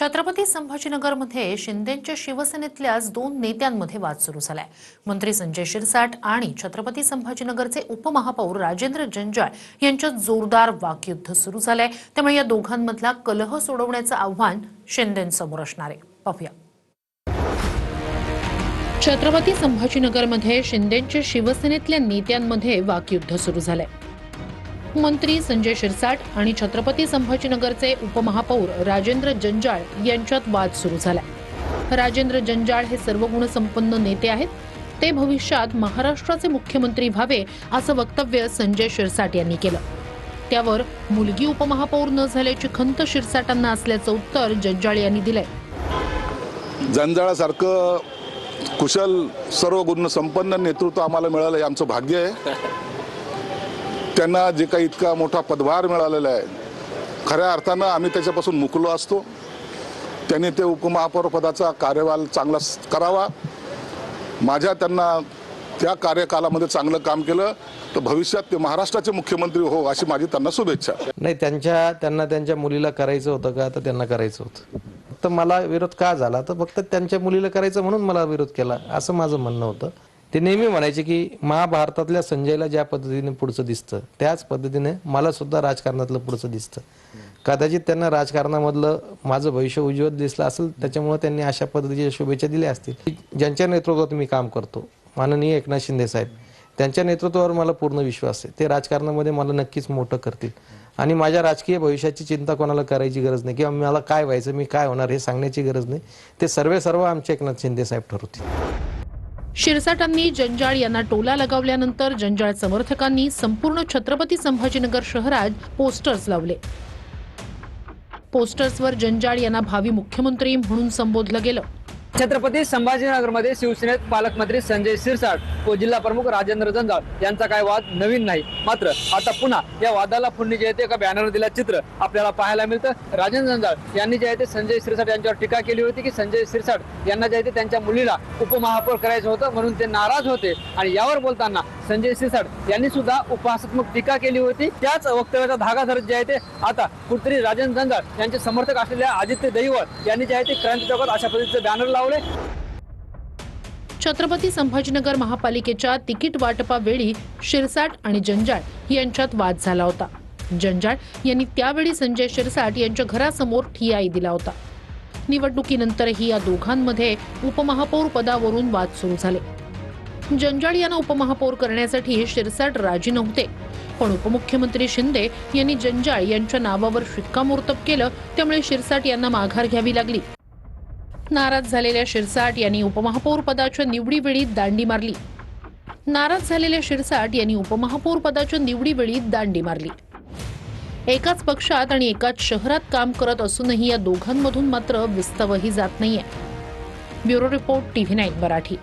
छत्रपती संभाजीनगरमध्ये शिंदेंच्या शिवसेनेतल्याच दोन नेत्यांमध्ये वाद सुरू झालाय। मंत्री संजय शिरसाट आणि छत्रपती संभाजीनगरचे उपमहापौर राजेंद्र जंजाळ यांच्यात जोरदार वाकयुद्ध सुरू झालंय। त्यामुळे या दोघांमधला कलह सोडवण्याचं आव्हान शिंदेंसमोर असणार आहे। पाहूया। छत्रपती संभाजीनगरमध्ये शिंदेंच्या शिवसेनेतल्या नेत्यांमध्ये वाकयुद्ध सुरू झालंय। मंत्री संजय शिरसाट आणि छत्रपती संभाजीनगरचे उपमहापौर राजेंद्र जंजाळ यांच्यात वाद सुरू झालाय। राजेंद्र जंजाळ हे सर्वगुणसंपन्न नेते आहेत। ते भविष्यात महाराष्ट्राचे मुख्यमंत्री व्हावे असं वक्तव्य संजय शिरसाट यांनी केलं। त्यावर मुलगी उपमहापौर न झाल्याची खंत शिरसाटांना असल्याचं उत्तर जंजाळ यांनी दिलंय। जंजाळासारखं कुशल सर्वगुणसंपन्न नेतृत्व आम्हाला मिळालं हे आमचं भाग्य आहे। त्यांना जे काही इतका मोठा पदभार मिळालेला आहे, खऱ्या अर्थानं आम्ही त्याच्यापासून मुकलो असतो। त्यांनी ते उपमहापौर पदाचा कार्यभार चांगला करावा। माझ्या त्यांना त्या कार्यकालामध्ये चांगलं काम केलं तर भविष्यात ते महाराष्ट्राचे मुख्यमंत्री हो अशी माझी त्यांना शुभेच्छा। नाही, त्यांना त्यांच्या मुलीला करायचं होतं का तर त्यांना करायचं होतं। तर मला विरोध का झाला तर फक्त त्यांच्या मुलीला करायचं म्हणून मला विरोध केला असं माझं म्हणणं होतं। ते नेहमी म्हणायचे की महाभारतातल्या संजयला ज्या पद्धतीने पुढचं दिसतं त्याच पद्धतीने मला सुद्धा राजकारणातलं पुढचं दिसतं। कदाचित त्यांना राजकारणामधलं माझं भविष्य उज्ज्वल दिसलं असेल, त्याच्यामुळे त्यांनी अशा पद्धतीच्या शुभेच्छा दिल्या असतील। ज्यांच्या नेतृत्वात मी काम करतो, माननीय एकनाथ शिंदे साहेब, त्यांच्या नेतृत्वावर मला पूर्ण विश्वास आहे। ते राजकारणामध्ये मला नक्कीच मोठं करतील आणि माझ्या राजकीय भविष्याची चिंता कोणाला करायची गरज नाही किंवा मला काय व्हायचं, मी काय होणार हे सांगण्याची गरज नाही। ते सर्व आमचे एकनाथ शिंदे साहेब ठरवतील। शिरसाटांनी जंजाळ यांना टोला लगावल्यानंतर जंजाळ समर्थकांनी संपूर्ण छत्रपती संभाजीनगर शहरात पोस्टर्स लावले। पोस्टर्सवर जंजाळ यांना भावी मुख्यमंत्री म्हणून संबोधलं गेलं। छत्रपती संभाजीनगरमध्ये शिवसेनेत पालकमंत्री संजय शिरसाट व जिल्हा प्रमुख राजेंद्र जंजाळ यांचा काय वाद नवीन नाही। मात्र आता पुन्हा या वादाला फोडणी जे आहे ते एका बॅनरवर दिलं चित्र आपल्याला पाहायला मिळतं। राजेंद्र जंजाळ यांनी जे आहे ते संजय शिरसाट यांच्यावर टीका केली होती की संजय शिरसाट यांना जे आहे ते त्यांच्या मुलीला उपमहापौर करायचं होतं म्हणून ते नाराज होते आणि यावर बोलताना संजय शिरसाट यांनी सुद्धा उपहासात्मक टीका केली होती। त्याच वक्तव्याचा धागा धरत जे आहे ते आता कुठेतरी राजेंद्र जंजाळ यांचे समर्थक असलेल्या आदित्य दैवत यांनी जे आहे ते क्रांती चौकात अशा पद्धतीचे बॅनर लावले। छत्रपती संभाजीनगर महापालिकेच्या तिकीट वाटपावेळी शिरसाट आणि जंजाळ यांच्यात वाद झाला होता। जंजाळ यांनी त्यावेळी संजय शिरसाट यांच्या घरासमोर ठियाई दिला होता। निवडणुकीनंतरही या दोघांमध्ये उपमहापौर पदावरून वाद सुरू झाले। जंजाळ यांना उपमहापौर करण्यासाठी शिरसाट राजी नव्हते, पण उपमुख्यमंत्री शिंदे यांनी जंजाळ यांच्या नावावर शिक्कामोर्तब केलं। त्यामुळे शिरसाट यांना माघार घ्यावी लागली। नाराज झालेल्या शिरसाट यांनी उपमहापौर पदाच्या निवडीवेळी दांडी मारली। एकाच पक्षात आणि एकाच शहरात काम करत असूनही या दोघांमधून मात्र विस्तवही जात नाहीये। Bureau report TV9 Marathi.